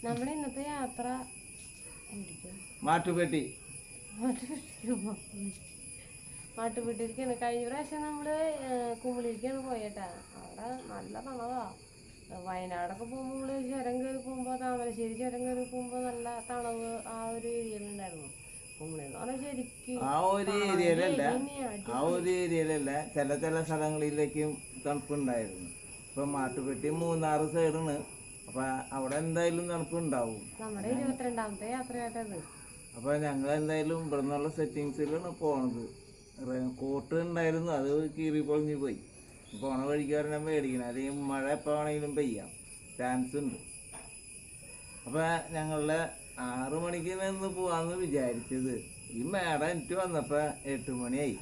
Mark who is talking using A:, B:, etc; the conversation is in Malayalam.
A: നമ്മുടെ ഇന്നത്തെ യാത്ര
B: മാട്ടുപെട്ടി
A: മാട്ടുപെട്ടിരിക്കാണ്. കഴിഞ്ഞ പ്രാവശ്യം നമ്മള് കുമിളിക്കാണ് പോയേട്ടാ. അവിടെ നല്ല തണവാ. വയനാടൊക്കെ പോകുമ്പോൾ നമ്മള് ചുരം കയറി പോകുമ്പോ, താമരശ്ശേരി ചുരം കയറി പോകുമ്പോ നല്ല തണവ് ആ ഒരു ഏരിയയിലുണ്ടായിരുന്നു. കുമിളിന്ന് പറഞ്ഞാൽ ശരിക്കും
B: ആ ഒരു ഏരിയയിലല്ല ചില സ്ഥലങ്ങളിലേക്കും തണുപ്പുണ്ടായിരുന്നു. ഇപ്പൊ മാട്ടുപെട്ടി മൂന്നാറ് സൈഡാണ്. അപ്പൊ അവിടെ എന്തായാലും തണുപ്പുണ്ടാവും.
A: നമ്മുടെ 22ാമത്തെ യാത്രയായിട്ടത്.
B: അപ്പൊ ഞങ്ങൾ എന്തായാലും ഇവിടെ നിന്നുള്ള സെറ്റിങ്സിലാണ് പോണത്. കോട്ട് ഉണ്ടായിരുന്നു, അത് കീറി പൊളിഞ്ഞു പോയി. പോണ വഴിക്ക് പറഞ്ഞാൽ മേടിക്കണം, അല്ലെങ്കിൽ മഴ എപ്പോൾ വേണമെങ്കിലും പെയ്യാം, ചാൻസ് ഉണ്ട്. അപ്പൊ ഞങ്ങളുടെ 6 മണിക്ക് നിന്ന് പോവാന്ന് വിചാരിച്ചത്. ഈ മേടം എനിക്ക് വന്നപ്പോ 8 മണിയായി.